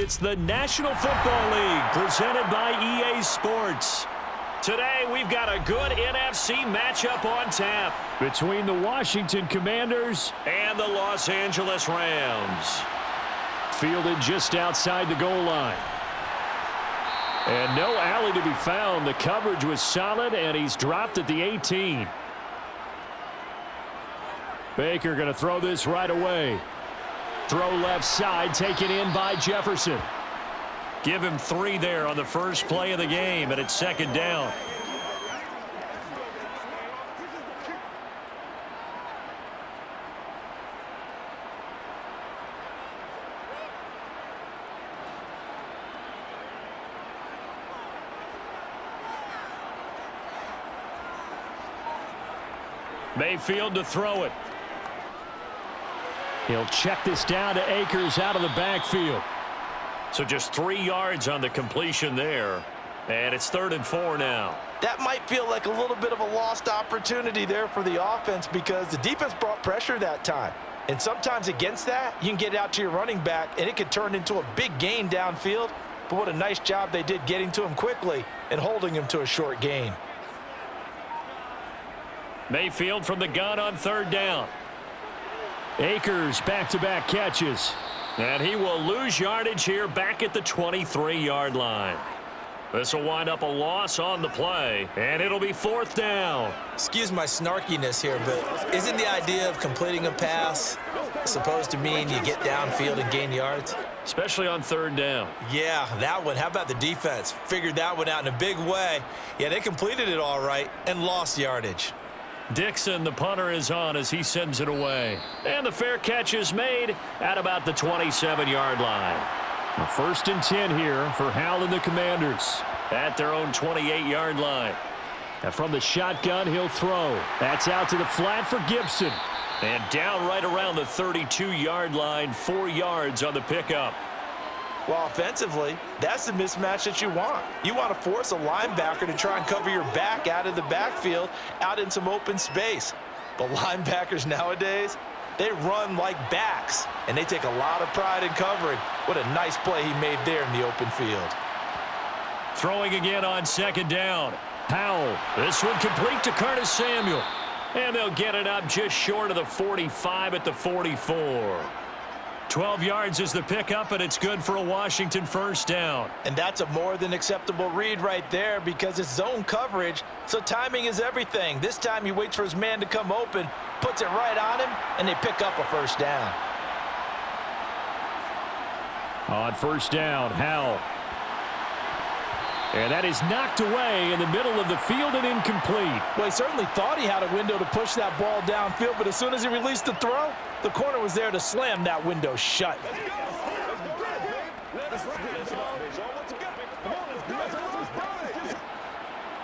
It's the National Football League presented by EA Sports. Today, we've got a good NFC matchup on tap between the Washington Commanders and the Los Angeles Rams. Fielded just outside the goal line. And no alley to be found. The coverage was solid, and he's dropped at the 18. Baker going to throw this right away. Throw left side, taken in by Jefferson. Give him 3 there on the first play of the game, and it's second down. Mayfield to throw it. He'll check this down to Akers out of the backfield. So just 3 yards on the completion there. And it's 3rd and 4 now. That might feel like a little bit of a lost opportunity there for the offense because the defense brought pressure that time. And sometimes against that, you can get out to your running back, and it can turn into a big gain downfield. But what a nice job they did getting to him quickly and holding him to a short gain. Mayfield from the gun on 3rd down. Akers back-to-back catches. And he will lose yardage here back at the 23-yard line. This will wind up a loss on the play, and it'll be 4th down. Excuse my snarkiness here, but isn't the idea of completing a pass supposed to mean you get downfield and gain yards? Especially on 3rd down. Yeah, that one. How about the defense? Figured that one out in a big way. Yeah, they completed it all right and lost yardage. Dixon, the punter, is on as he sends it away. And the fair catch is made at about the 27-yard line. A 1st and 10 here for Howell and the Commanders at their own 28-yard line. And from the shotgun, he'll throw. That's out to the flat for Gibson. And down right around the 32-yard line, 4 yards on the pickup. Well, offensively, that's the mismatch that you want. You want to force a linebacker to try and cover your back out of the backfield, out in some open space. But linebackers nowadays, they run like backs, and they take a lot of pride in covering. What a nice play he made there in the open field. Throwing again on 2nd down. Howell, this one complete to Curtis Samuel. And they'll get it up just short of the 45 at the 44. 12 yards is the pickup, and it's good for a Washington 1st down. And that's a more than acceptable read right there because it's zone coverage, so timing is everything. This time he waits for his man to come open, puts it right on him, and they pick up a 1st down. On 1st down, Howell. And that is knocked away in the middle of the field and incomplete. Well, he certainly thought he had a window to push that ball downfield, but as soon as he released the throw, the corner was there to slam that window shut.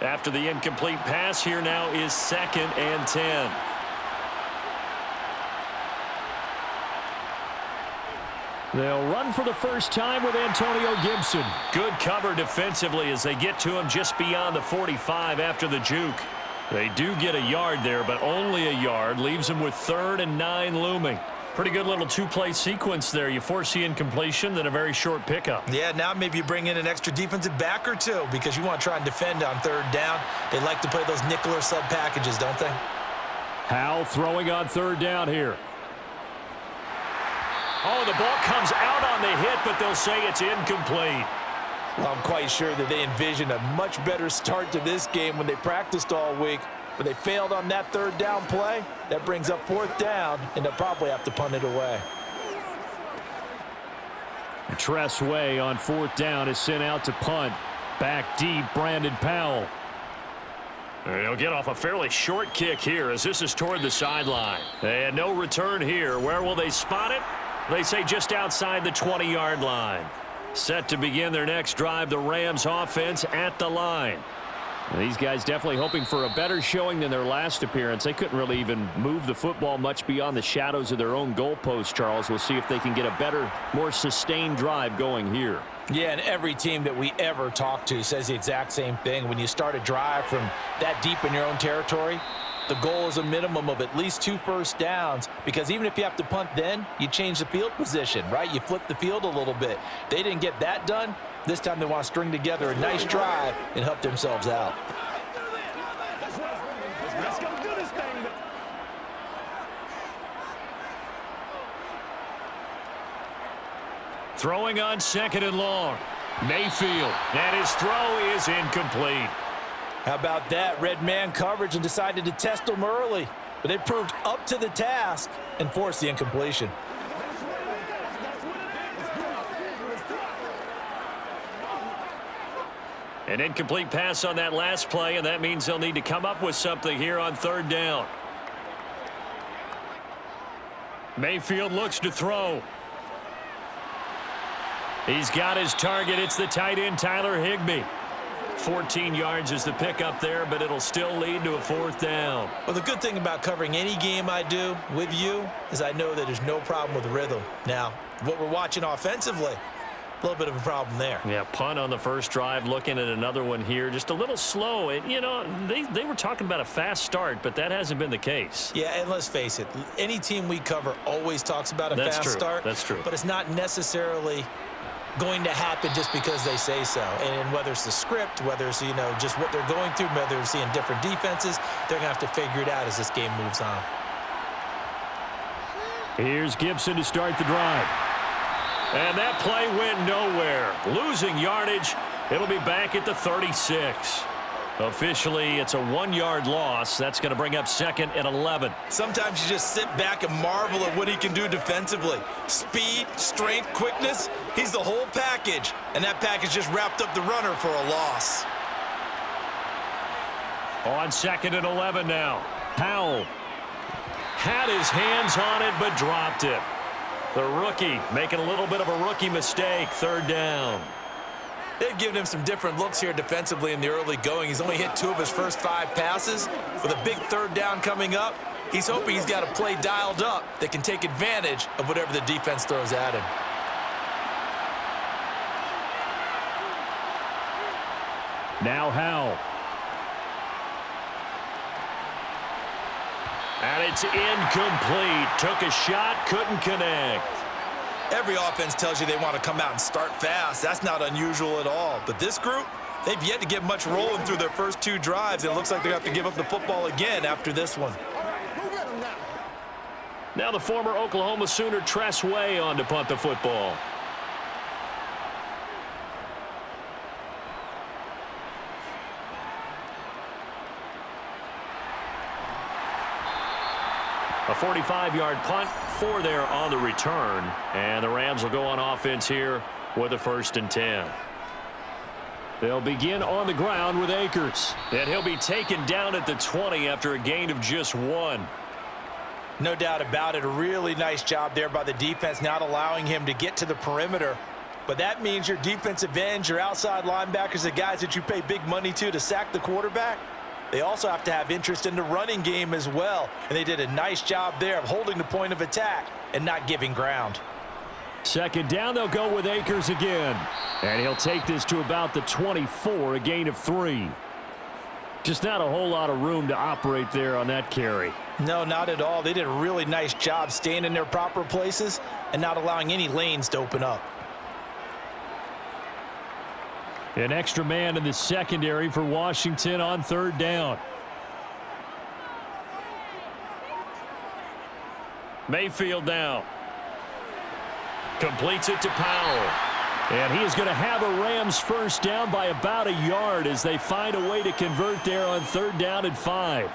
After the incomplete pass, here now is 2nd and 10. They'll run for the first time with Antonio Gibson. Good cover defensively as they get to him just beyond the 45 after the juke. They do get a yard there, but only a yard. Leaves them with 3rd and 9 looming. Pretty good little 2-play sequence there. You force the incompletion, then a very short pickup. Yeah, now maybe you bring in an extra defensive back or two because you want to try and defend on 3rd down. They like to play those nickel or sub packages, don't they? Howell throwing on 3rd down here. Oh, the ball comes out on the hit, but they'll say it's incomplete. Well, I'm quite sure that they envisioned a much better start to this game when they practiced all week, but they failed on that 3rd down play. That brings up 4th down, and they'll probably have to punt it away. Tress Way on 4th down is sent out to punt. Back deep, Brandon Powell. He'll get off a fairly short kick here as this is toward the sideline. And no return here. Where will they spot it? They say just outside the 20-yard line. Set to begin their next drive, the Rams offense at the line. These guys definitely hoping for a better showing than their last appearance. They couldn't really even move the football much beyond the shadows of their own goalpost, Charles. We'll see if they can get a better, more sustained drive going here. Yeah, and every team that we ever talk to says the exact same thing. When you start a drive from that deep in your own territory, The goal is a minimum of at least 2 first downs, because even if you have to punt then, you change the field position, right? You flip the field a little bit. They didn't get that done. This time they want to string together a nice drive and help themselves out. Throwing on 2nd and long. Mayfield, and his throw is incomplete. How about that? Red man coverage and decided to test them early. But they proved up to the task and forced the incompletion. An incomplete pass on that last play, and that means they'll need to come up with something here on 3rd down. Mayfield looks to throw. He's got his target. It's the tight end, Tyler Higbee. 14 yards is the pickup there, but it'll still lead to a 4th down. Well, the good thing about covering any game I do with you is I know that there's no problem with rhythm. Now, what we're watching offensively, a little bit of a problem there. Yeah, punt on the first drive, looking at another one here. Just a little slow. And, you know, they were talking about a fast start, but that hasn't been the case. Yeah, and let's face it, any team we cover always talks about a fast start. That's true. But it's not necessarily going to happen just because they say so. And whether it's the script, whether it's, you know, just what they're going through, whether they're seeing different defenses, they're going to have to figure it out as this game moves on. Here's Gibson to start the drive. And that play went nowhere. Losing yardage. It'll be back at the 36. Officially, it's a 1-yard loss. That's going to bring up 2nd and 11. Sometimes you just sit back and marvel at what he can do defensively. Speed, strength, quickness. He's the whole package. And that package just wrapped up the runner for a loss. On 2nd and 11 now. Powell had his hands on it but dropped it. The rookie making a little bit of a rookie mistake. 3rd down. They've given him some different looks here defensively in the early going. He's only hit 2 of his first 5 passes. With a big 3rd down coming up, he's hoping he's got a play dialed up that can take advantage of whatever the defense throws at him. Now Howell. And it's incomplete. Took a shot, couldn't connect. Every offense tells you they want to come out and start fast. That's not unusual at all. But this group, they've yet to get much rolling through their first 2 drives. It looks like they're going to have to give up the football again after this one. Now the former Oklahoma Sooner Tress Way on to punt the football. A 45-yard punt, 4 there on the return. And the Rams will go on offense here with a 1st and 10. They'll begin on the ground with Akers. And he'll be taken down at the 20 after a gain of just 1. No doubt about it. A really nice job there by the defense, not allowing him to get to the perimeter. But that means your defensive ends, your outside linebackers, the guys that you pay big money to sack the quarterback, they also have to have interest in the running game as well. And they did a nice job there of holding the point of attack and not giving ground. 2nd down, they'll go with Akers again. And he'll take this to about the 24, a gain of 3. Just not a whole lot of room to operate there on that carry. No, not at all. They did a really nice job staying in their proper places and not allowing any lanes to open up. An extra man in the secondary for Washington on 3rd down. Mayfield now. Completes it to Powell. And he is going to have a Rams 1st down by about a yard as they find a way to convert there on 3rd down and 5.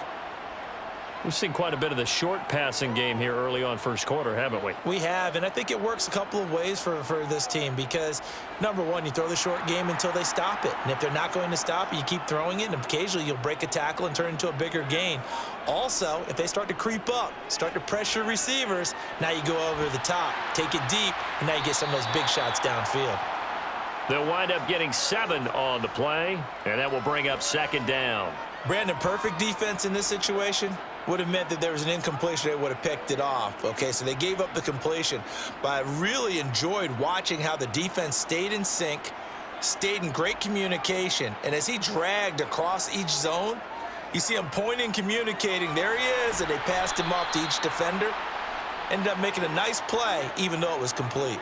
We've seen quite a bit of the short passing game here early on 1st quarter, haven't we? We have, and I think it works a couple of ways for this team because, number one, you throw the short game until they stop it. And if they're not going to stop it, you keep throwing it, and occasionally you'll break a tackle and turn it into a bigger gain. Also, if they start to creep up, start to pressure receivers, now you go over the top, take it deep, and now you get some of those big shots downfield. They'll wind up getting 7 on the play, and that will bring up 2nd down. Brandon, perfect defense in this situation would have meant that there was an incompletion. They would have picked it off. Okay, so they gave up the completion. But I really enjoyed watching how the defense stayed in sync, stayed in great communication. And as he dragged across each zone, You see him pointing, communicating. There he is, and they passed him off to each defender. Ended up making a nice play, even though it was complete.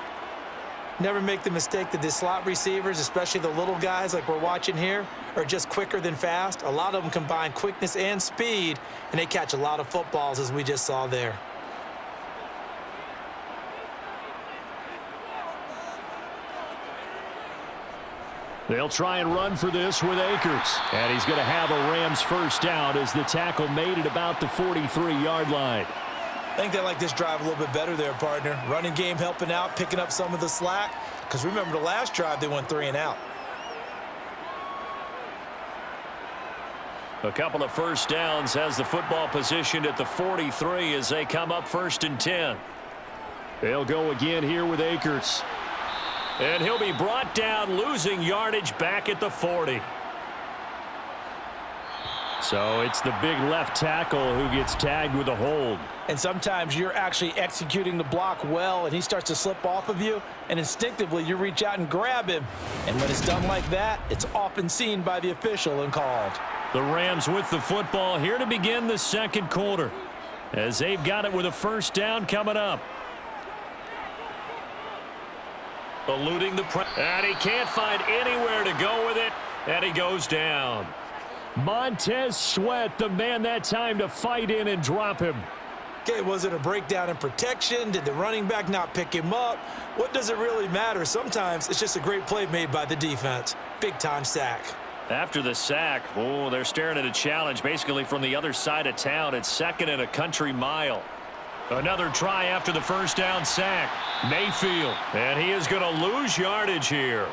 Never make the mistake that the slot receivers, especially the little guys like we're watching here, are just quicker than fast. A lot of them combine quickness and speed, and they catch a lot of footballs, as we just saw there. They'll try and run for this with Akers. And he's going to have a Rams first down as the tackle made it about the 43-yard line. I think they like this drive a little bit better there, partner. Running game helping out, picking up some of the slack. Because remember the last drive, they went 3 and out. A couple of first downs has the football positioned at the 43 as they come up 1st and 10. They'll go again here with Akers. And he'll be brought down, losing yardage back at the 40. So it's the big left tackle who gets tagged with a hold. And sometimes you're actually executing the block well, and he starts to slip off of you, and instinctively you reach out and grab him. And when it's done like that, it's often seen by the official and called. The Rams with the football here to begin the second quarter, as they've got it with a first down coming up. Eluding the press, and he can't find anywhere to go with it, and he goes down. Montez Sweat, the man that time to fight in and drop him. Okay, was it a breakdown in protection? Did the running back not pick him up? What does it really matter? Sometimes it's just a great play made by the defense. Big-time sack. After the sack, oh, they're staring at a challenge basically from the other side of town. It's 2nd and a country mile. Another try after the first down sack. Mayfield, and he is going to lose yardage here.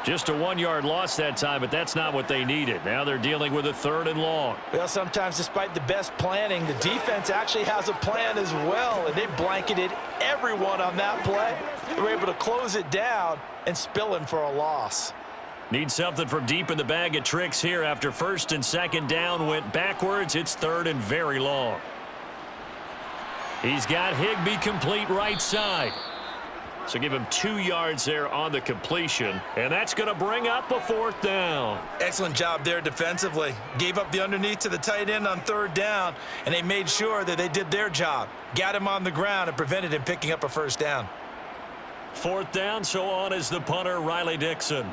Just a 1-yard loss that time, but that's not what they needed. Now they're dealing with a 3rd and long. Well, sometimes despite the best planning, the defense actually has a plan as well, and they blanketed everyone on that play. They were able to close it down and spill him for a loss. Need something from deep in the bag of tricks here after 1st and 2nd down went backwards. It's 3rd and very long. He's got Higbee complete right side. So give him 2 yards there on the completion, and that's going to bring up a 4th down. Excellent job there defensively. Gave up the underneath to the tight end on 3rd down, and they made sure that they did their job. Got him on the ground and prevented him picking up a first down. 4th down, so on is the punter, Riley Dixon.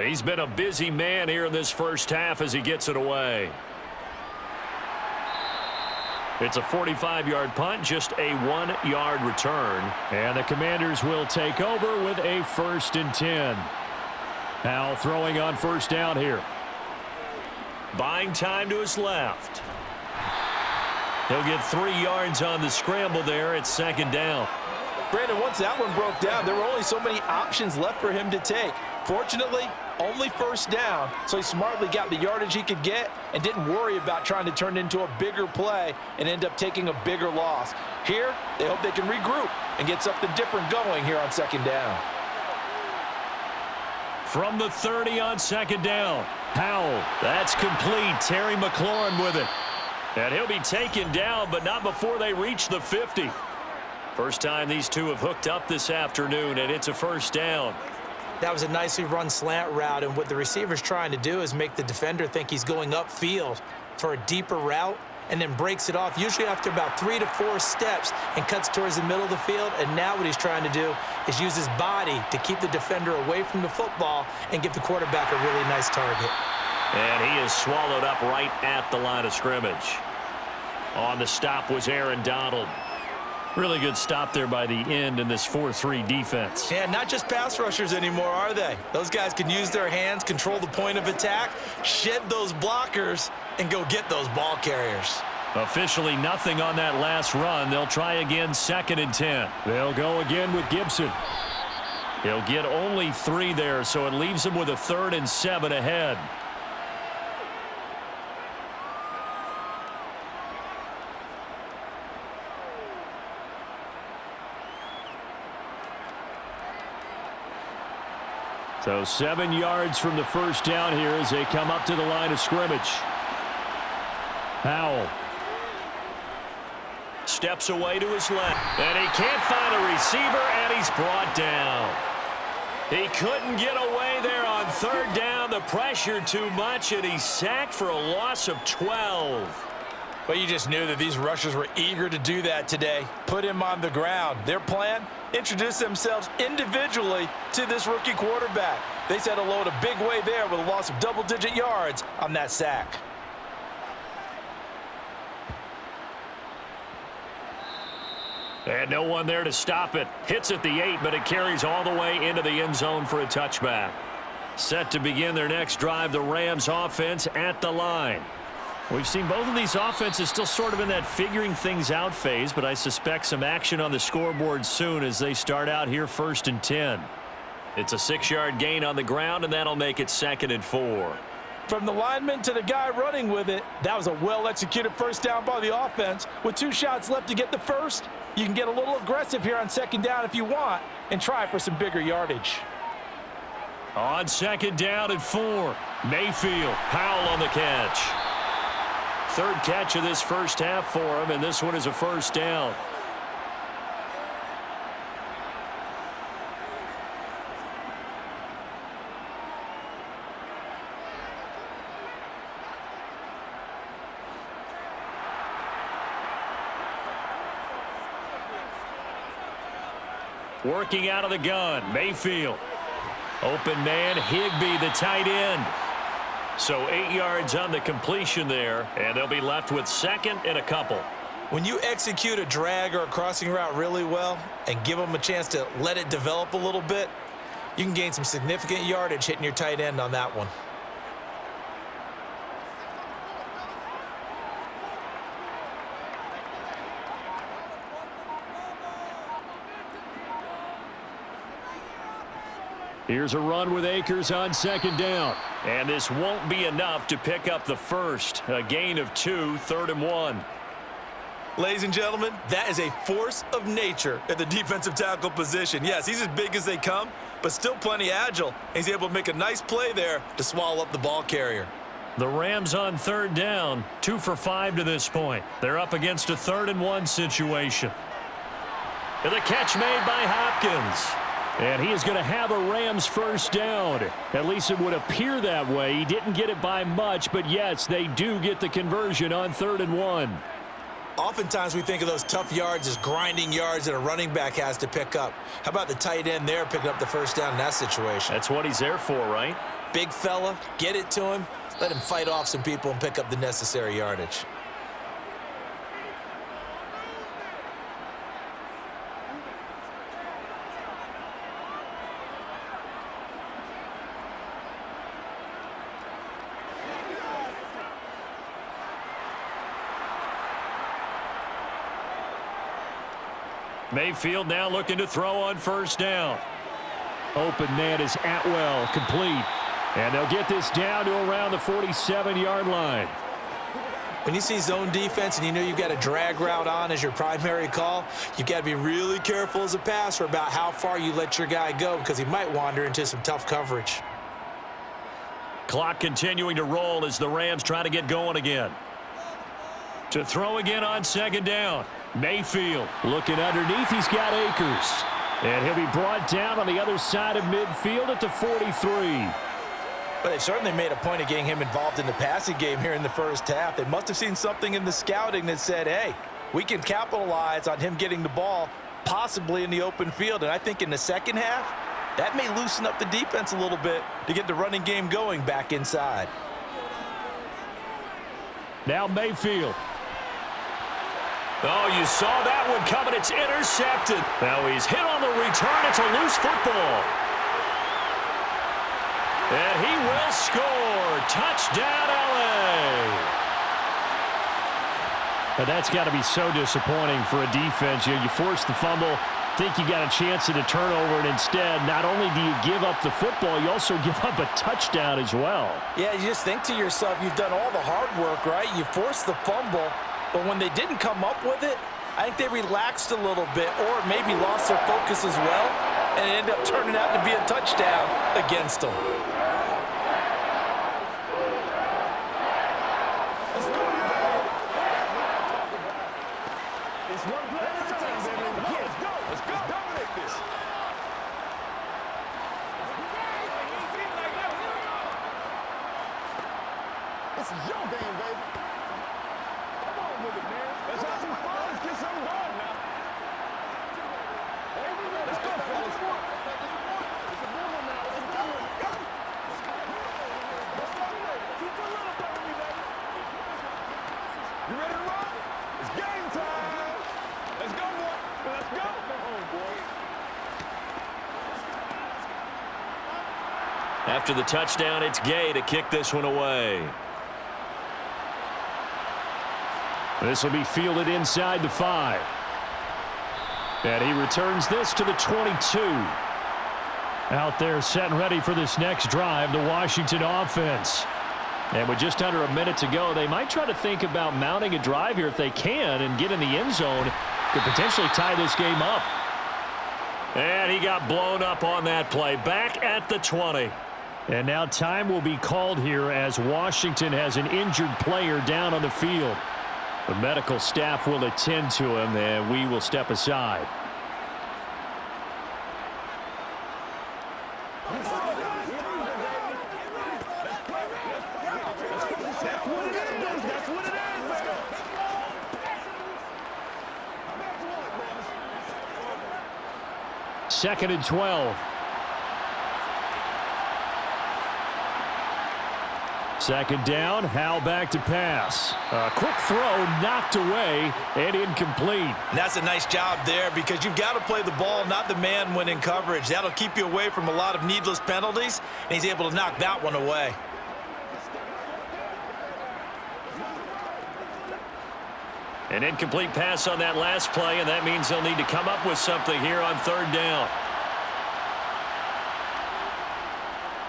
He's been a busy man here in this first half as he gets it away. It's a 45-yard punt, just a 1-yard return. And the Commanders will take over with a 1st and 10. Now throwing on first down here. Buying time to his left. He'll get 3 yards on the scramble there at 2nd down. Brandon, once that one broke down, there were only so many options left for him to take. Fortunately, only first down, so he smartly got the yardage he could get and didn't worry about trying to turn it into a bigger play and end up taking a bigger loss. Here, they hope they can regroup and get something different going here on 2nd down. From the 30 on 2nd down, Powell, that's complete. Terry McLaurin with it. And he'll be taken down, but not before they reach the 50. First time these two have hooked up this afternoon, and it's a first down. That was a nicely run slant route, and what the receiver's trying to do is make the defender think he's going upfield for a deeper route and then breaks it off, usually after about 3 to 4 steps, and cuts towards the middle of the field. And now what he's trying to do is use his body to keep the defender away from the football and give the quarterback a really nice target. And he is swallowed up right at the line of scrimmage. On the stop was Aaron Donald. Really good stop there by the end in this 4-3 defense. Yeah, not just pass rushers anymore, are they? Those guys can use their hands, control the point of attack, shed those blockers, and go get those ball carriers. Officially nothing on that last run. They'll try again 2nd and 10. They'll go again with Gibson. He'll get only 3 there, so it leaves him with a 3rd and 7 ahead. So 7 yards from the first down here as they come up to the line of scrimmage. Powell steps away to his left, and he can't find a receiver, and he's brought down. He couldn't get away there on third down. The pressure too much, and he's sacked for a loss of 12. But you just knew that these rushers were eager to do that today. Put him on the ground. Their plan? Introduce themselves individually to this rookie quarterback. They said hello in a big way there with a loss of double-digit yards on that sack. And no one there to stop it. Hits at the 8, but it carries all the way into the end zone for a touchback. Set to begin their next drive, the Rams offense at the line. We've seen both of these offenses still sort of in that figuring things out phase, but I suspect some action on the scoreboard soon as they start out here 1st and 10. It's a 6-yard gain on the ground, and that'll make it 2nd and 4. From the lineman to the guy running with it, that was a well-executed first down by the offense. With 2 shots left to get the first, you can get a little aggressive here on 2nd down if you want and try for some bigger yardage. On 2nd down and 4, Mayfield, Powell on the catch. 3rd catch of this first half for him, and this one is a first down. Working out of the gun, Mayfield. Open man, Higbee, the tight end. So 8 yards on the completion there, and they'll be left with 2nd and a couple. When you execute a drag or a crossing route really well and give them a chance to let it develop a little bit, you can gain some significant yardage hitting your tight end on that one. Here's a run with Akers on 2nd down. And this won't be enough to pick up the first. A gain of 2, 3rd and 1. Ladies and gentlemen, that is a force of nature at the defensive tackle position. Yes, he's as big as they come, but still plenty agile. He's able to make a nice play there to swallow up the ball carrier. The Rams on 3rd down, 2 for 5 to this point. They're up against a 3rd and 1 situation. And the catch made by Hopkins. And he is going to have a Rams first down. At least it would appear that way. He didn't get it by much, but yes, they do get the conversion on 3rd and 1. Oftentimes we think of those tough yards as grinding yards that a running back has to pick up. How about the tight end there picking up the first down in that situation? That's what he's there for, right? Big fella, get it to him, let him fight off some people and pick up the necessary yardage. Mayfield now looking to throw on first down. Open man is Atwell, complete. And they'll get this down to around the 47-yard line. When you see zone defense and you know you've got a drag route on as your primary call, you've got to be really careful as a passer about how far you let your guy go because he might wander into some tough coverage. Clock continuing to roll as the Rams try to get going again. To throw again on 2nd down. Mayfield looking underneath. He's got Akers. And he'll be brought down on the other side of midfield at the 43. But they certainly made a point of getting him involved in the passing game here in the first half. They must have seen something in the scouting that said, hey, we can capitalize on him getting the ball possibly in the open field. And I think in the second half, that may loosen up the defense a little bit to get the running game going back inside. Now Mayfield. Oh, you saw that one coming. It's intercepted. Now he's hit on the return. It's a loose football. And he will score. Touchdown, L.A. But that's got to be so disappointing for a defense. You force the fumble, think you got a chance at a turnover, and instead, not only do you give up the football, you also give up a touchdown as well. Yeah, you just think to yourself, you've done all the hard work, right? You forced the fumble. But when they didn't come up with it, I think they relaxed a little bit or maybe lost their focus as well, and it ended up turning out to be a touchdown against them. After the touchdown, it's Gay to kick this one away. This will be fielded inside the 5. And he returns this to the 22. Out there set and ready for this next drive, the Washington offense. And with just under a minute to go, they might try to think about mounting a drive here if they can and get in the end zone. Could potentially tie this game up. And he got blown up on that play. Back at the 20. And now time will be called here as Washington has an injured player down on the field. The medical staff will attend to him, and we will step aside. Second and 12. Second down, Howell back to pass. A quick throw knocked away and incomplete. And that's a nice job there because you've got to play the ball, not the man when in coverage. That'll keep you away from a lot of needless penalties, and he's able to knock that one away. An incomplete pass on that last play, and that means they'll need to come up with something here on third down.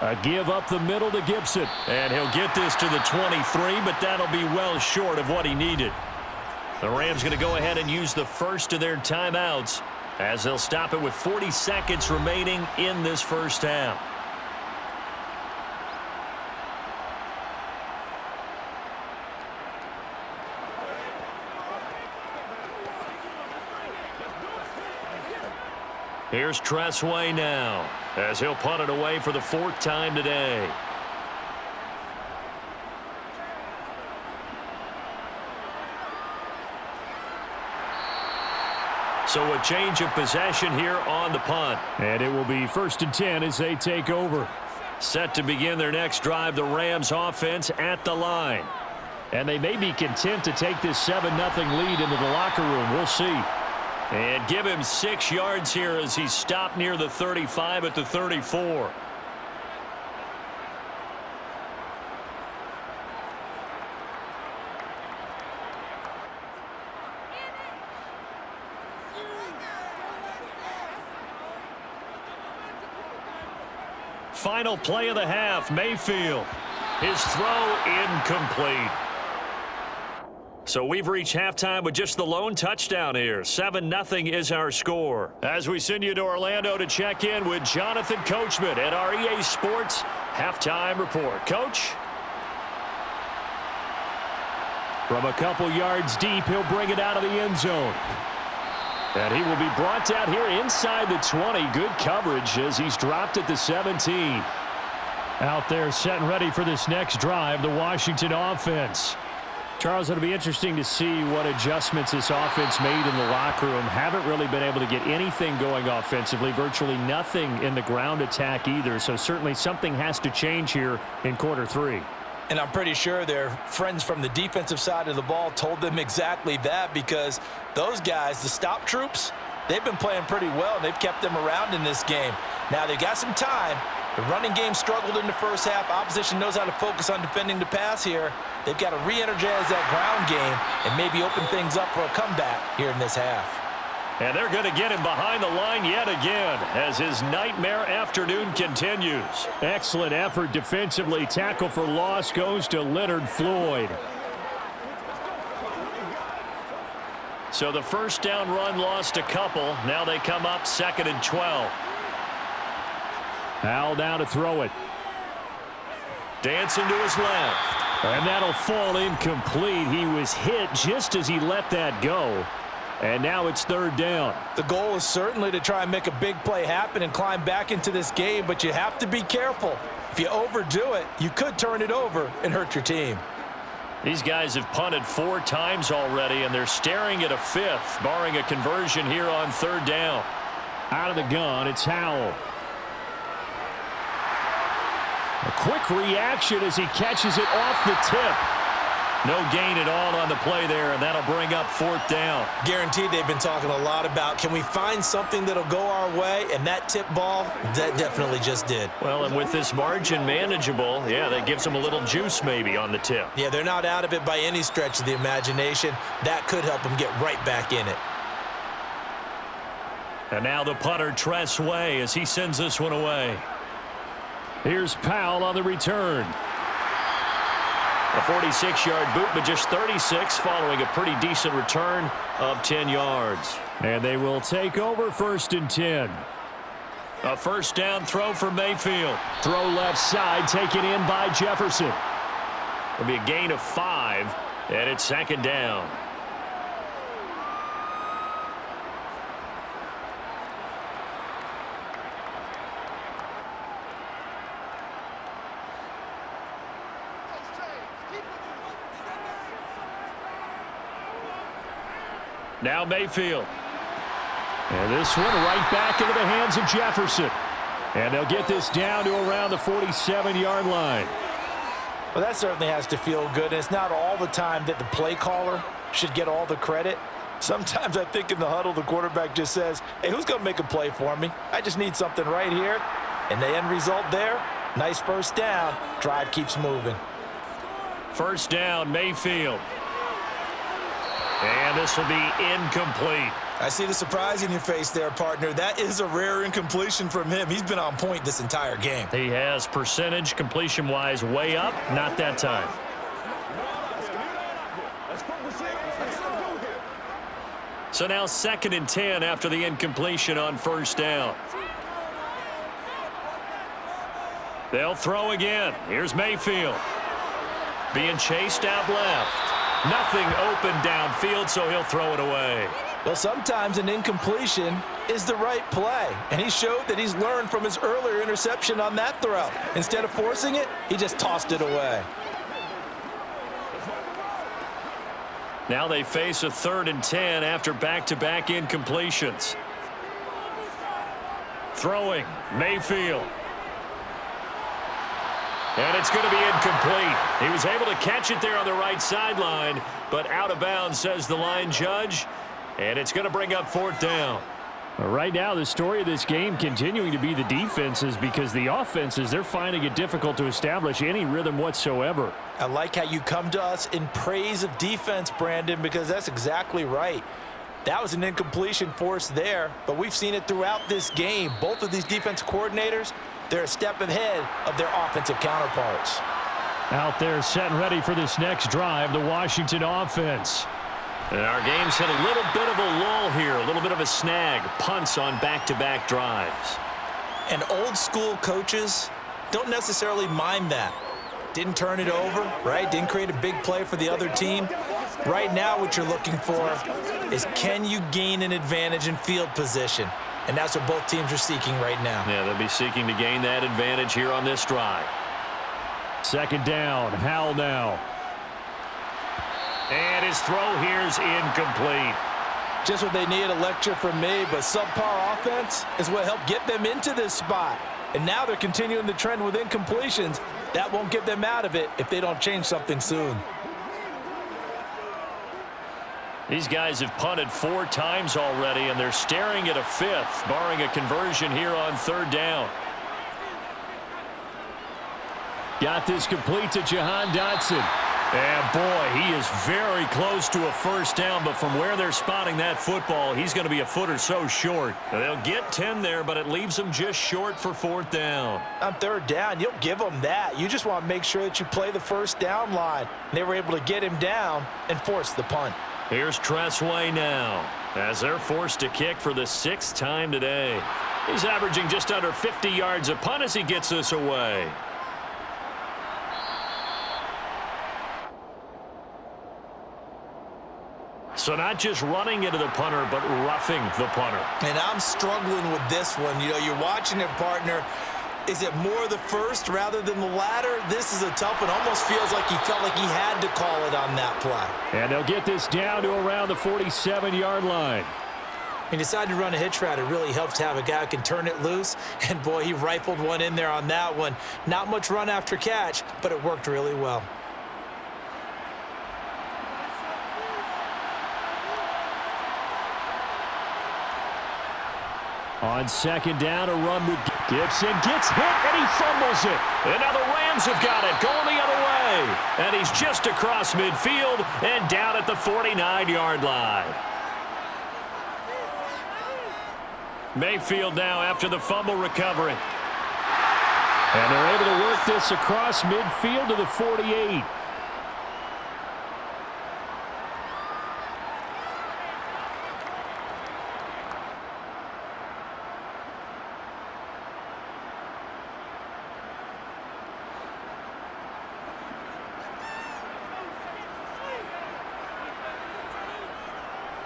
A give up the middle to Gibson. And he'll get this to the 23, but that'll be well short of what he needed. The Rams going to go ahead and use the first of their timeouts as they'll stop it with 40 seconds remaining in this first half. Here's Tressway now as he'll punt it away for the 4th time today. So a change of possession here on the punt. And it will be 1st and 10 as they take over. Set to begin their next drive, the Rams offense at the line. And they may be content to take this 7-0 lead into the locker room. We'll see. And give him 6 yards here as he stopped near the 35 at the 34. Final play of the half, Mayfield. His throw incomplete. So we've reached halftime with just the lone touchdown here. 7-0 is our score. As we send you to Orlando to check in with Jonathan Coachman at our EA Sports Halftime Report. Coach? From a couple yards deep, he'll bring it out of the end zone. And he will be brought out here inside the 20. Good coverage as he's dropped at the 17. Out there set and ready for this next drive, the Washington offense. Charles, it'll be interesting to see what adjustments this offense made in the locker room. Haven't really been able to get anything going offensively, virtually nothing in the ground attack either. So certainly something has to change here in quarter 3. And I'm pretty sure their friends from the defensive side of the ball told them exactly that because those guys, the stop troops, they've been playing pretty well. They've kept them around in this game. Now they've got some time. The running game struggled in the first half. Opposition knows how to focus on defending the pass here. They've got to re-energize that ground game and maybe open things up for a comeback here in this half. And they're going to get him behind the line yet again as his nightmare afternoon continues. Excellent effort defensively. Tackle for loss goes to Leonard Floyd. So the first down run lost a couple. Now they come up 2nd and 12. Howell down to throw it. Dancing to his left. And that'll fall incomplete. He was hit just as he let that go. And now it's 3rd down. The goal is certainly to try and make a big play happen and climb back into this game, but you have to be careful. If you overdo it, you could turn it over and hurt your team. These guys have punted 4 times already, and they're staring at a 5th, barring a conversion here on 3rd down. Out of the gun, it's Howell. A quick reaction as he catches it off the tip. No gain at all on the play there, and that'll bring up 4th down. Guaranteed they've been talking a lot about, can we find something that'll go our way? And that tip ball, that definitely just did. Well, and with this margin manageable, yeah, that gives them a little juice maybe on the tip. Yeah, they're not out of it by any stretch of the imagination. That could help them get right back in it. And now the punter, Tress Way, as he sends this one away. Here's Powell on the return. A 46-yard boot, but just 36 following a pretty decent return of 10 yards. And they will take over 1st and 10. A 1st down throw for Mayfield. Throw left side, taken in by Jefferson. It'll be a gain of 5, and it's 2nd down. Now Mayfield. And this one right back into the hands of Jefferson. And they'll get this down to around the 47-yard line. Well, that certainly has to feel good. And it's not all the time that the play caller should get all the credit. Sometimes I think in the huddle, the quarterback just says, hey, who's going to make a play for me? I just need something right here. And the end result there, nice 1st down. Drive keeps moving. 1st down, Mayfield. And this will be incomplete. I see the surprise in your face there, partner. That is a rare incompletion from him. He's been on point this entire game. He has percentage completion-wise way up. Not that time. So now 2nd and 10 after the incompletion on 1st down. They'll throw again. Here's Mayfield. Being chased out left. Nothing open downfield, so he'll throw it away. Well, sometimes an incompletion is the right play, and he showed that he's learned from his earlier interception on that throw. Instead of forcing it, he just tossed it away. Now they face a 3rd and 10 after back-to-back incompletions. Throwing, Mayfield. And it's going to be incomplete. He was able to catch it there on the right sideline, but out of bounds, says the line judge. And it's going to bring up 4th down. Right now, the story of this game continuing to be the defenses, because the offenses, they're finding it difficult to establish any rhythm whatsoever. I like how you come to us in praise of defense, Brandon, because that's exactly right. That was an incompletion forced there, but we've seen it throughout this game. Both of these defense coordinators, they're a step ahead of their offensive counterparts. Out there set and ready for this next drive, the Washington offense. And our game's hit a little bit of a lull here, a little bit of a snag. Punts on back-to-back drives. And old school coaches don't necessarily mind that. Didn't turn it over, right? Didn't create a big play for the other team. Right now what you're looking for is, can you gain an advantage in field position? And that's what both teams are seeking right now. Yeah, they'll be seeking to gain that advantage here on this drive. 2nd down, Howell now. And his throw here's incomplete. Just what they need, a lecture from me, but subpar offense is what helped get them into this spot. And now they're continuing the trend with incompletions. That won't get them out of it if they don't change something soon. These guys have punted 4 times already, and they're staring at a 5th, barring a conversion here on 3rd down. Got this complete to Jahan Dotson. And, boy, he is very close to a 1st down, but from where they're spotting that football, he's going to be a foot or so short. They'll get 10 there, but it leaves them just short for 4th down. On 3rd down, you'll give them that. You just want to make sure that you play the 1st down line. They were able to get him down and force the punt. Here's Tress Way now, as they're forced to kick for the 6th time today. He's averaging just under 50 yards a punt as he gets this away. So not just running into the punter, but roughing the punter. And I'm struggling with this one. You know, you're watching it, partner. Is it more the first rather than the latter? This is a tough one. Almost feels like he felt like he had to call it on that play. And they'll get this down to around the 47-yard line. He decided to run a hitch route. It really helps to have a guy who can turn it loose. And, boy, he rifled one in there on that one. Not much run after catch, but it worked really well. On second down, a run with Gibson. Gets hit, and he fumbles it. And now the Rams have got it, going the other way. And he's just across midfield and down at the 49-yard line. Mayfield now after the fumble recovery. And they're able to work this across midfield to the 48.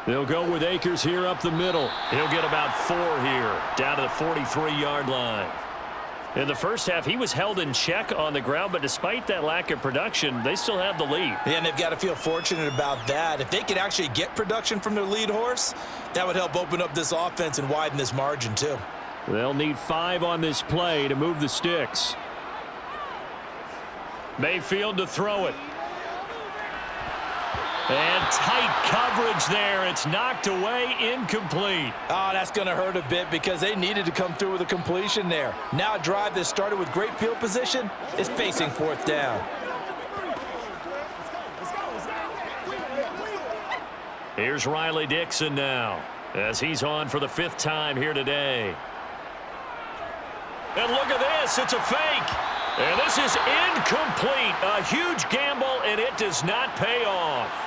They'll go with Akers here up the middle. He'll get about 4 here, down to the 43-yard line. In the first half, he was held in check on the ground, but despite that lack of production, they still have the lead. Yeah, and they've got to feel fortunate about that. If they could actually get production from their lead horse, that would help open up this offense and widen this margin too. They'll need 5 on this play to move the sticks. Mayfield to throw it. And tight coverage there. It's knocked away, incomplete. Oh, that's going to hurt a bit because they needed to come through with a completion there. Now a drive that started with great field position is facing 4th down. Here's Riley Dixon now as he's on for the 5th time here today. And look at this. It's a fake. And this is incomplete. A huge gamble, and it does not pay off.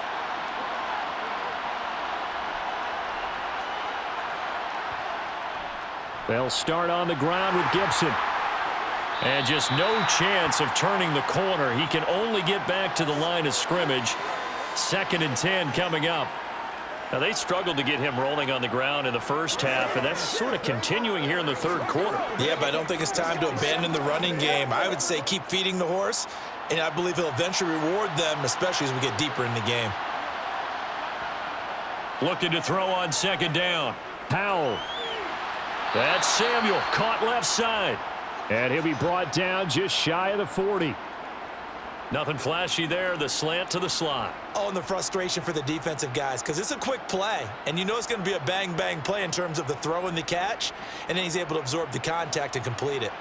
They'll start on the ground with Gibson. And just no chance of turning the corner. He can only get back to the line of scrimmage. 2nd and 10 coming up. Now, they struggled to get him rolling on the ground in the first half, and that's sort of continuing here in the 3rd quarter. Yeah, but I don't think it's time to abandon the running game. I would say keep feeding the horse, and I believe he'll eventually reward them, especially as we get deeper in the game. Looking to throw on 2nd down. Powell. That's Samuel, caught left side. And he'll be brought down just shy of the 40. Nothing flashy there, the slant to the slot. Oh, and the frustration for the defensive guys, because it's a quick play, and you know it's going to be a bang-bang play in terms of the throw and the catch, and then he's able to absorb the contact and complete it.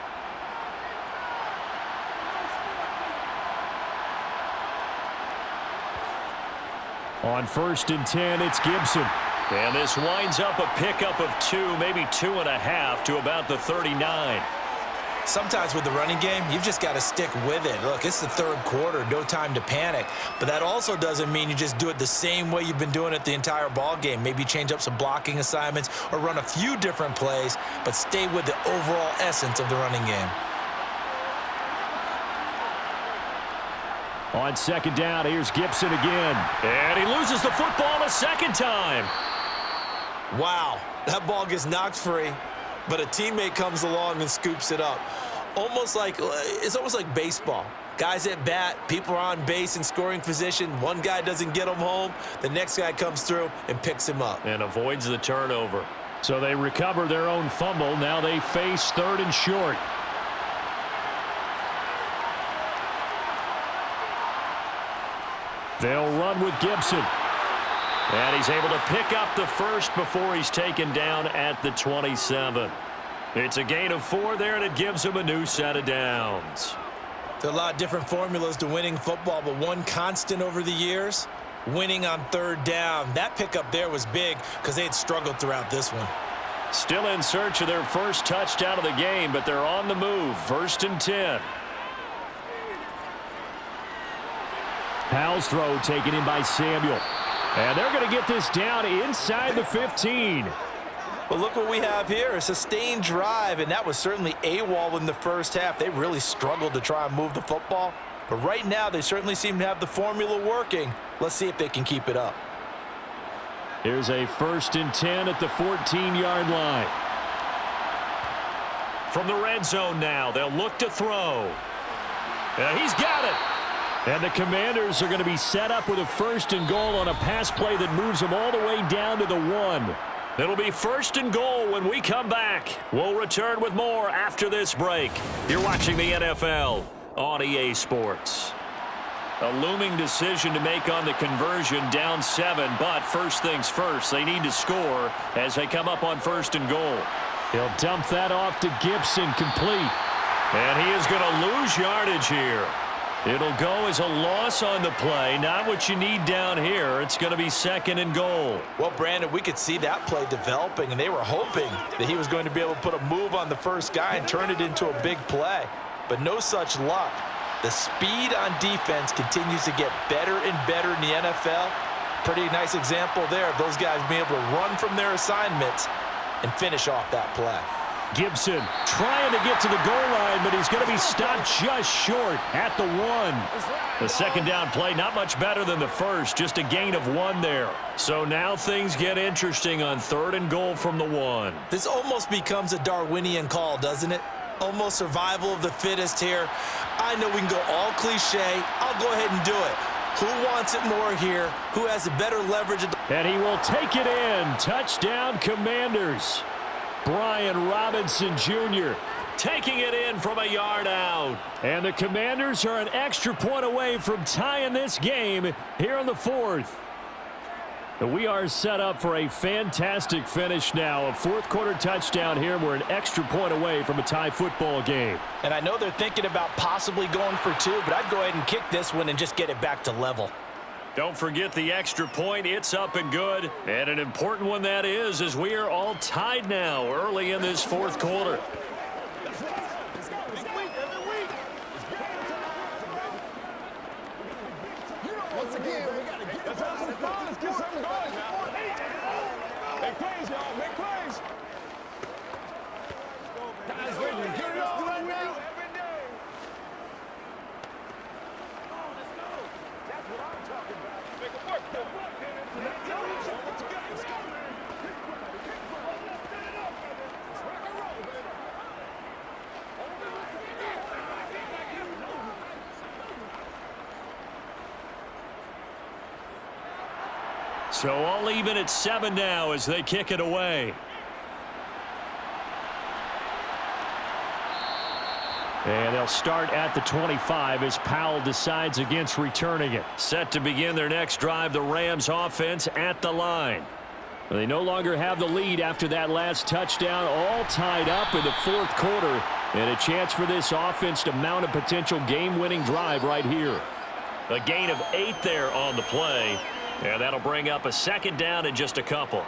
On 1st and 10, it's Gibson. And this winds up a pickup of 2, maybe 2.5 to about the 39. Sometimes with the running game, you've just got to stick with it. Look, it's the 3rd quarter, no time to panic. But that also doesn't mean you just do it the same way you've been doing it the entire ball game. Maybe change up some blocking assignments or run a few different plays, but stay with the overall essence of the running game. On 2nd down, here's Gibson again. And he loses the football a 2nd time. Wow, that ball gets knocked free, but a teammate comes along and scoops it up. It's almost like baseball. Guys at bat, people are on base in scoring position. One guy doesn't get him home. The next guy comes through and picks him up. And avoids the turnover. So they recover their own fumble. Now they face 3rd and short. They'll run with Gibson. And he's able to pick up the 1st before he's taken down at the 27. It's a gain of 4 there, and it gives him a new set of downs. There are a lot of different formulas to winning football, but one constant over the years, winning on 3rd down. That pickup there was big because they had struggled throughout this one. Still in search of their 1st touchdown of the game, but they're on the move. 1st and 10. Powell's throw taken in by Samuel. And they're going to get this down inside the 15. Well, look what we have here, a sustained drive, and that was certainly AWOL in the first half. They really struggled to try and move the football. But right now, they certainly seem to have the formula working. Let's see if they can keep it up. Here's a 1st and 10 at the 14-yard line. From the red zone now, they'll look to throw. He's got it. And the Commanders are going to be set up with a 1st and goal on a pass play that moves them all the way down to the 1. It'll be 1st and goal when we come back. We'll return with more after this break. You're watching the NFL on EA Sports. A looming decision to make on the conversion, down 7, but first things first, they need to score as they come up on 1st and goal. He'll dump that off to Gibson, complete. And he is going to lose yardage here. It'll go as a loss on the play. Not what you need down here. It's going to be 2nd and goal. Well, Brandon, we could see that play developing, and they were hoping that he was going to be able to put a move on the first guy and turn it into a big play. But no such luck. The speed on defense continues to get better and better in the NFL. Pretty nice example there of those guys being able to run from their assignments and finish off that play. Gibson trying to get to the goal line, but he's going to be stopped just short at the 1. The second down play, not much better than the first, just a gain of 1 there. So now things get interesting on 3rd and goal from the 1. This almost becomes a Darwinian call, doesn't it? Almost survival of the fittest here. I know we can go all cliche. I'll go ahead and do it. Who wants it more here? Who has the better leverage? And he will take it in. Touchdown, Commanders. Brian Robinson Jr. taking it in from a yard out. And the Commanders are an extra point away from tying this game here in the 4th. We are set up for a fantastic finish now. A 4th-quarter touchdown here. We're an extra point away from a tie football game. And I know they're thinking about possibly going for 2, but I'd go ahead and kick this one and just get it back to level. Don't forget the extra point. It's up and good. And an important one that is, as we are all tied now early in this 4th quarter. Once again, we got to get the ball. Let's get something going. Make plays, y'all. Make plays. Guys, ready to get it all right now. Every day. Let's go. That's what I'm talking about. Make it work. Let's go. Let's go. Let's rock and roll, baby. So all even at 7 now as they kick it away. And they'll start at the 25 as Powell decides against returning it. Set to begin their next drive, the Rams offense at the line. They no longer have the lead after that last touchdown, all tied up in the 4th quarter. And a chance for this offense to mount a potential game-winning drive right here. A gain of 8 there on the play. And that'll bring up a 2nd down in just a couple.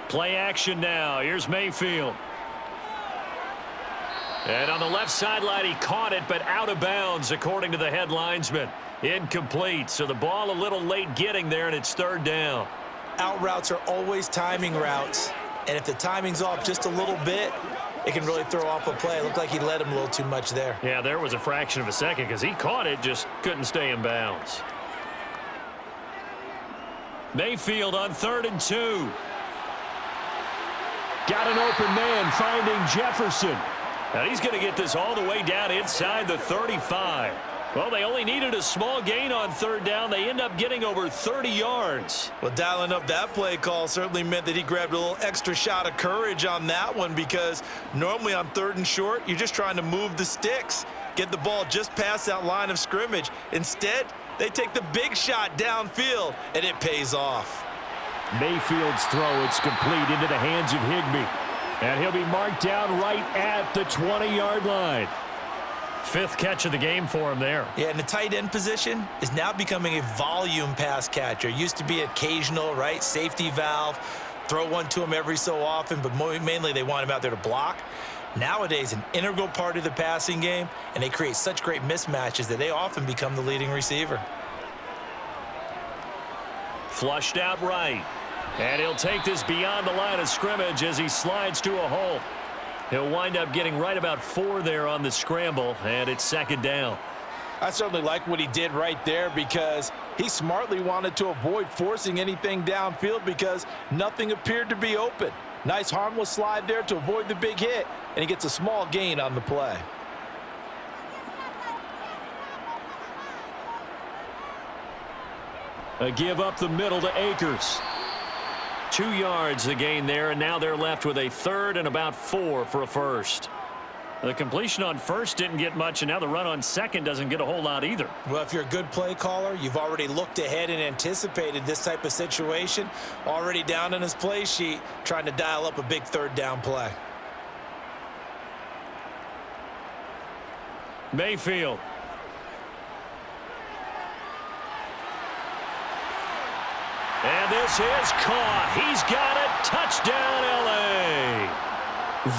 Play action now. Here's Mayfield. And on the left sideline, he caught it, but out of bounds, according to the head linesman. Incomplete. So the ball a little late getting there, and it's 3rd down. Out routes are always timing routes, and if the timing's off just a little bit, it can really throw off a play. It looked like he led him a little too much there. Yeah, there was a fraction of a second because he caught it, just couldn't stay in bounds. Mayfield on 3rd and 2. Got an open man finding Jefferson. And he's going to get this all the way down inside the 35. Well, they only needed a small gain on 3rd down. They end up getting over 30 yards. Well, dialing up that play call certainly meant that he grabbed a little extra shot of courage on that one, because normally on 3rd and short, you're just trying to move the sticks, get the ball just past that line of scrimmage. Instead, they take the big shot downfield, and it pays off. Mayfield's throw, it's complete into the hands of Higbee. And he'll be marked down right at the 20-yard line. 5th catch of the game for him there. Yeah, and the tight end position is now becoming a volume pass catcher. Used to be occasional, right? Safety valve, throw one to him every so often, but mainly they want him out there to block. Nowadays, an integral part of the passing game, and they create such great mismatches that they often become the leading receiver. Flushed out right. And he'll take this beyond the line of scrimmage as he slides to a hole. He'll wind up getting right about 4 there on the scramble, and it's 2nd down. I certainly like what he did right there, because he smartly wanted to avoid forcing anything downfield because nothing appeared to be open. Nice harmless slide there to avoid the big hit, and he gets a small gain on the play. A give up the middle to Akers. 2 yards the gain there, and now they're left with a 3rd and about 4 for a first. The completion on first didn't get much, and now the run on second doesn't get a whole lot either. Well, if you're a good play caller, you've already looked ahead and anticipated this type of situation. Already down in his play sheet, trying to dial up a big third down play. Mayfield. And this is caught. He's got it. Touchdown, L.A.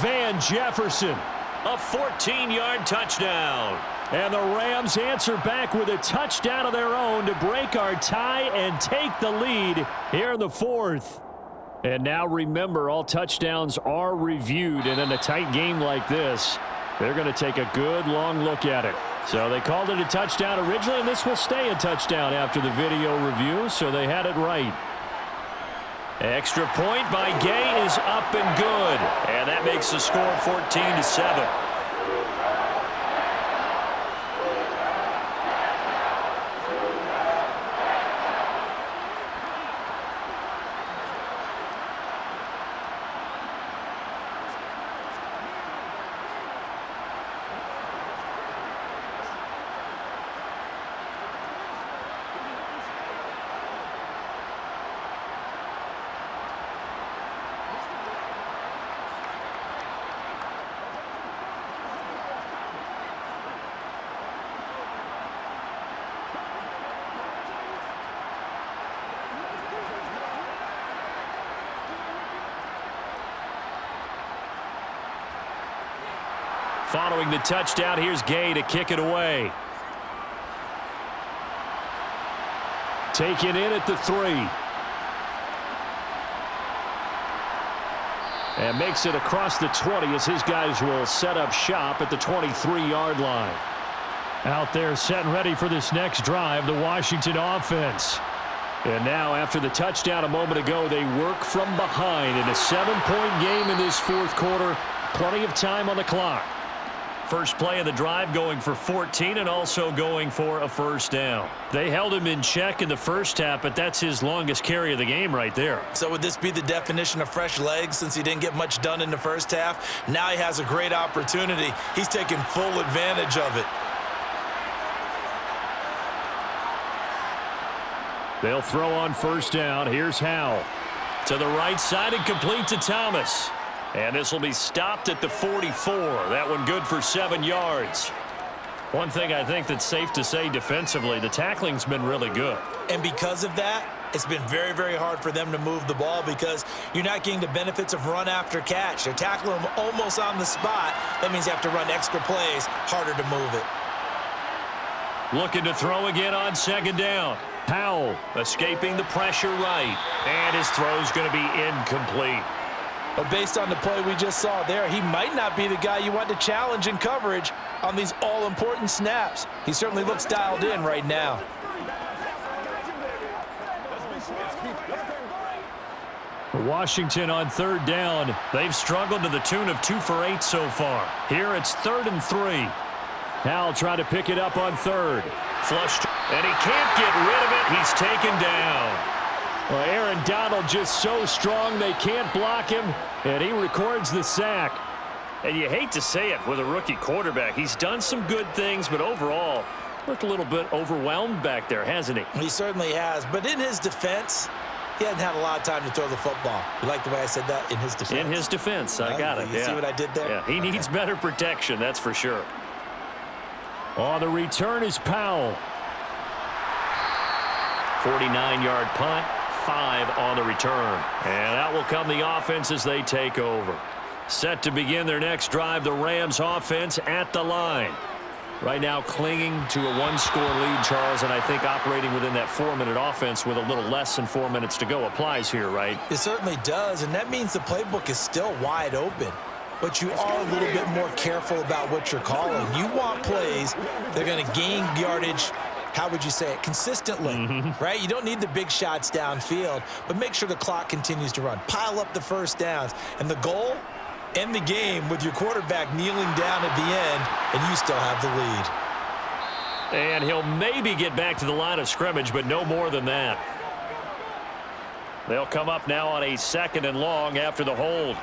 Van Jefferson. A 14-yard touchdown. And the Rams answer back with a touchdown of their own to break our tie and take the lead here in the fourth. And now remember, all touchdowns are reviewed, and in a tight game like this, they're going to take a good long look at it. So they called it a touchdown originally, and this will stay a touchdown after the video review, so they had it right. Extra point by Gay is up and good, and that makes the score 14-7. Following the touchdown, here's Gay to kick it away. Taken in at the 3. And makes it across the 20 as his guys will set up shop at the 23-yard line. Out there set and ready for this next drive, the Washington offense. And now after the touchdown a moment ago, they work from behind in a 7-point game in this fourth quarter. Plenty of time on the clock. First play of the drive going for 14 and also going for a first down. They held him in check in the first half, but that's his longest carry of the game right there. So would this be the definition of fresh legs since he didn't get much done in the first half? Now he has a great opportunity. He's taking full advantage of it. They'll throw on first down. Here's Howell. To the right side and complete to Thomas. And this will be stopped at the 44. That one good for 7 yards. One thing I think that's safe to say defensively, the tackling's been really good. And because of that, it's been very, very hard for them to move the ball because you're not getting the benefits of run after catch. They're tackling them almost on the spot. That means you have to run extra plays, harder to move it. Looking to throw again on second down. Powell escaping the pressure right. And his throw's going to be incomplete. But based on the play we just saw there, he might not be the guy you want to challenge in coverage on these all-important snaps. He certainly looks dialed in right now. Washington on third down. They've struggled to the tune of 2 for 8 so far. Here it's 3rd and 3. Howell trying to pick it up on third. Flushed, and he can't get rid of it. He's taken down. Well, Aaron Donald just so strong they can't block him, and he records the sack. And you hate to say it with a rookie quarterback. He's done some good things, but overall, looked a little bit overwhelmed back there, hasn't he? He certainly has, but in his defense, he hasn't had a lot of time to throw the football. You like the way I said that? In his defense? In his defense, I got it. You see what I did there? Yeah, he needs better protection, that's for sure. On the return is Powell. 49-yard punt. 5 on the return. And out will come the offense as they take over. Set to begin their next drive, the Rams offense at the line. Right now clinging to a 1-score lead, Charles, and I think operating within that 4-minute offense with a little less than 4 minutes to go applies here, right? It certainly does, and that means the playbook is still wide open. But you are a little bit more careful about what you're calling. You want plays that are going to gain yardage, how would you say it, consistently, right? You don't need the big shots downfield, but make sure the clock continues to run. Pile up the first downs. And the goal, end the game with your quarterback kneeling down at the end, and you still have the lead. And he'll maybe get back to the line of scrimmage, but no more than that. They'll come up now on a 2nd and long after the hold.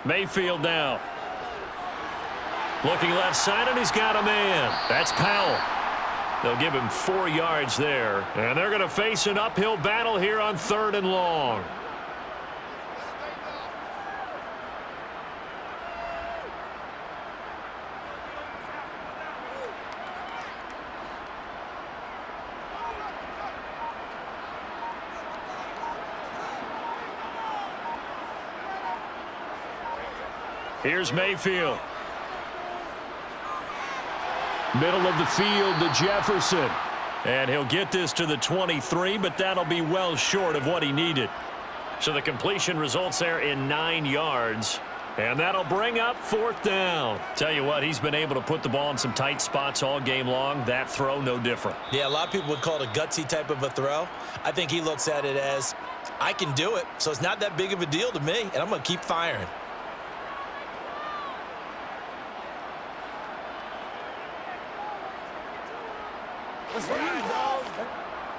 Mayfield now. Looking left side, and he's got a man. That's Powell. They'll give him 4 yards there. And they're going to face an uphill battle here on 3rd and long. Here's Mayfield. Middle of the field to Jefferson. And he'll get this to the 23, but that'll be well short of what he needed. So the completion results there in 9 yards. And that'll bring up 4th down. Tell you what, he's been able to put the ball in some tight spots all game long. That throw, no different. Yeah, a lot of people would call it a gutsy type of a throw. I think he looks at it as, I can do it, so it's not that big of a deal to me, and I'm going to keep firing.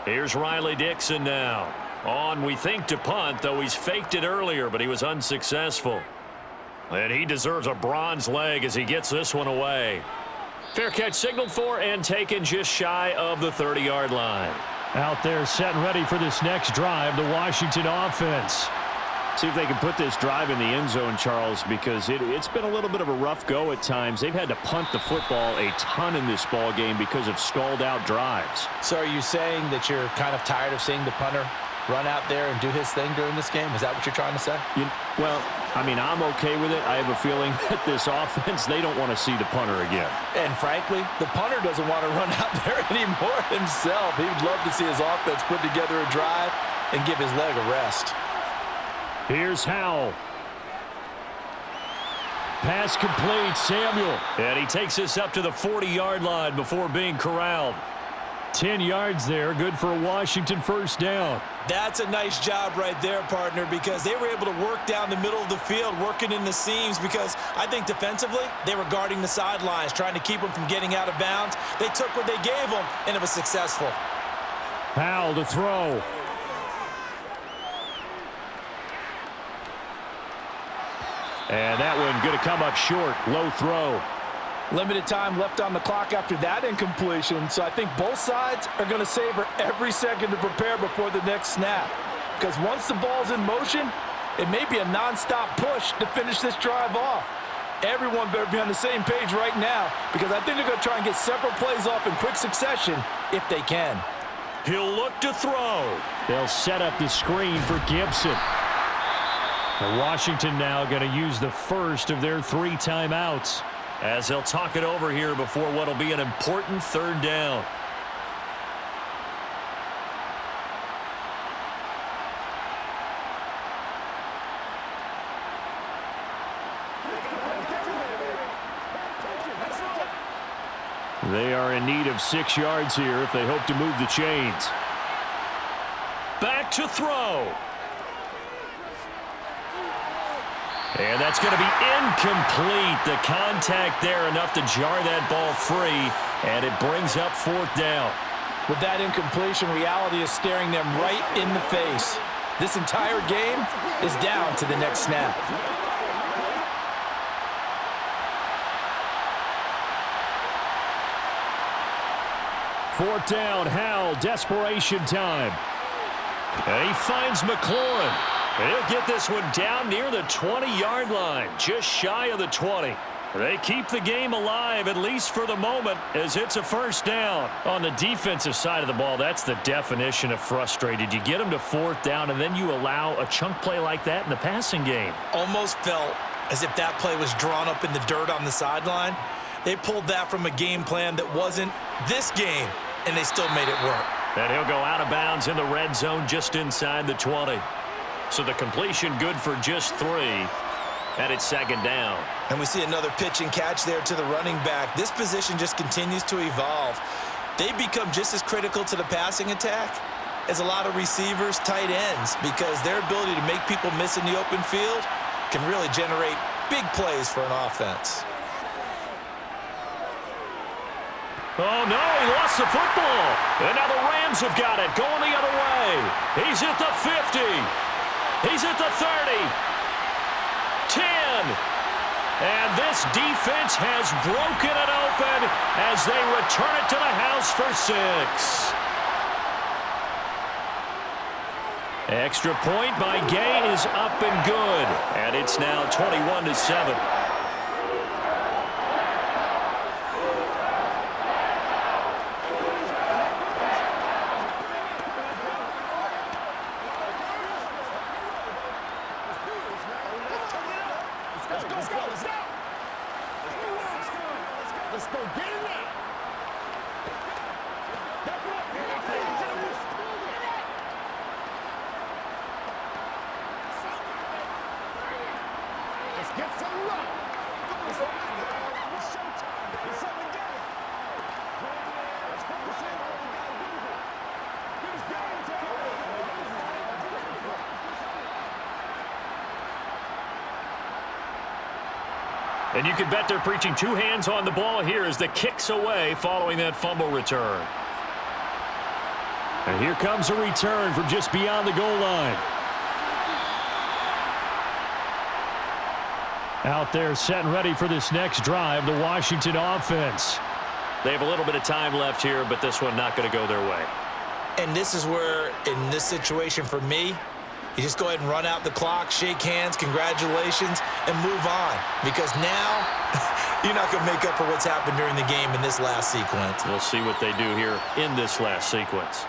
Here's Riley Dixon now. On, we think, to punt, though he's faked it earlier, but he was unsuccessful. And he deserves a bronze leg as he gets this one away. Fair catch signaled for and taken just shy of the 30-yard line. Out there set and ready for this next drive, the Washington offense. See if they can put this drive in the end zone, Charles, because it's been a little bit of a rough go at times. They've had to punt the football a ton in this ball game because of stalled-out drives. So are you saying that you're kind of tired of seeing the punter run out there and do his thing during this game? Is that what you're trying to say? Well, I mean, I'm okay with it. I have a feeling that this offense, they don't want to see the punter again. And frankly, the punter doesn't want to run out there anymore himself. He'd love to see his offense put together a drive and give his leg a rest. Here's Howell. Pass complete, Samuel. And he takes this up to the 40-yard line before being corralled. 10 yards there, good for a Washington 1st down. That's a nice job right there, partner, because they were able to work down the middle of the field, working in the seams, because I think defensively, they were guarding the sidelines, trying to keep them from getting out of bounds. They took what they gave them, and it was successful. Powell to throw. And that one going to come up short. Low throw. Limited time left on the clock after that incompletion, so I think both sides are going to savor every second to prepare before the next snap. Because once the ball's in motion, it may be a nonstop push to finish this drive off. Everyone better be on the same page right now, because I think they're going to try and get several plays off in quick succession if they can. He'll look to throw. They'll set up the screen for Gibson. And Washington now going to use the first of their 3 timeouts, as they'll talk it over here before what will be an important 3rd down. They are in need of 6 yards here if they hope to move the chains. Back to throw. And that's going to be incomplete. The contact there enough to jar that ball free, and it brings up 4th down. With that incompletion, reality is staring them right in the face. This entire game is down to the next snap. Fourth down, Howell, desperation time. And he finds McLaurin. And he'll get this one down near the 20-yard line, just shy of the 20. They keep the game alive, at least for the moment, as it's a 1st down. On the defensive side of the ball, that's the definition of frustrated. You get them to 4th down, and then you allow a chunk play like that in the passing game. Almost felt as if that play was drawn up in the dirt on the sideline. They pulled that from a game plan that wasn't this game, and they still made it work. And he'll go out of bounds in the red zone just inside the 20. So the completion good for just 3. And it's 2nd down. And we see another pitch and catch there to the running back. This position just continues to evolve. They become just as critical to the passing attack as a lot of receivers, tight ends, because their ability to make people miss in the open field can really generate big plays for an offense. Oh, no, he lost the football. And now the Rams have got it, going the other way. He's at the 50. He's at the 30. 10. And this defense has broken it open as they return it to the house for 6. Extra point by Gay is up and good. And it's now 21-7. Let's go. Get it now. Let's get some luck. It's showtime. It's something together. Let's focus in on what we got to do here. Get us down to And you can bet they're preaching 2 hands on the ball here as the kick's away following that fumble return. And here comes a return from just beyond the goal line. Out there set and ready for this next drive, the Washington offense. They have a little bit of time left here, but this one not going to go their way. And this is where, in this situation for me, you just go ahead and run out the clock, shake hands, congratulations, and move on. Because now, you're not going to make up for what's happened during the game in this last sequence. We'll see what they do here in this last sequence.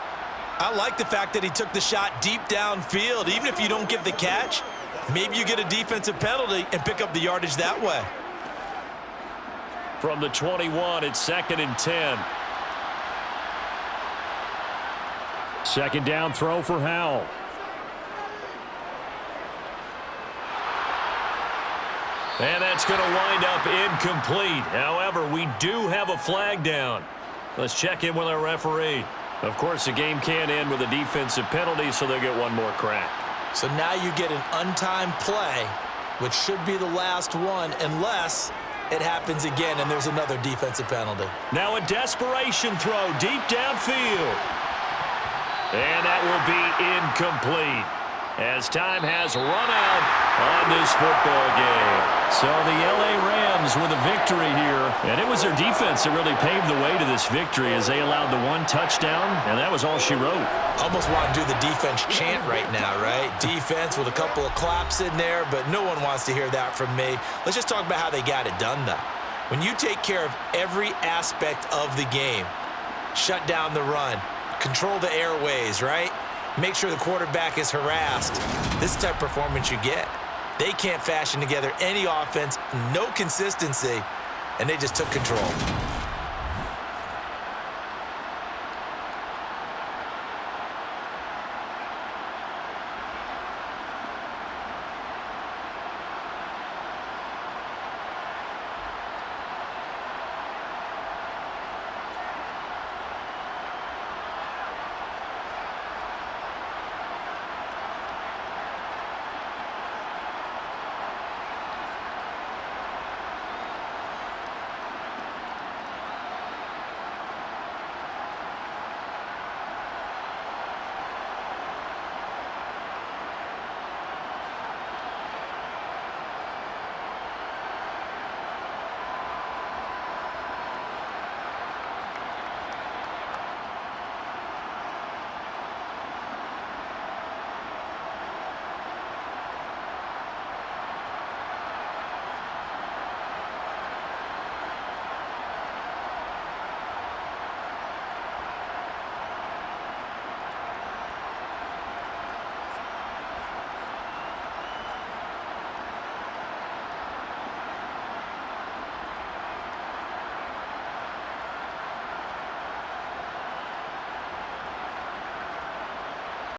I like the fact that he took the shot deep downfield. Even if you don't get the catch, maybe you get a defensive penalty and pick up the yardage that way. From the 21, it's 2nd and 10. Second down throw for Howell. And that's going to wind up incomplete. However, we do have a flag down. Let's check in with our referee. Of course, the game can't end with a defensive penalty, so they'll get one more crack. So now you get an untimed play, which should be the last one, unless it happens again and there's another defensive penalty. Now a desperation throw deep downfield. And that will be incomplete as time has run out on this football game. So the L.A. Rams with a victory here. And it was their defense that really paved the way to this victory as they allowed the 1 touchdown, and that was all she wrote. Almost want to do the defense chant right now, right? Defense with a couple of claps in there, but no one wants to hear that from me. Let's just talk about how they got it done, though. When you take care of every aspect of the game, shut down the run, control the airways, right? Make sure the quarterback is harassed. This type of performance you get. They can't fashion together any offense, no consistency, and they just took control.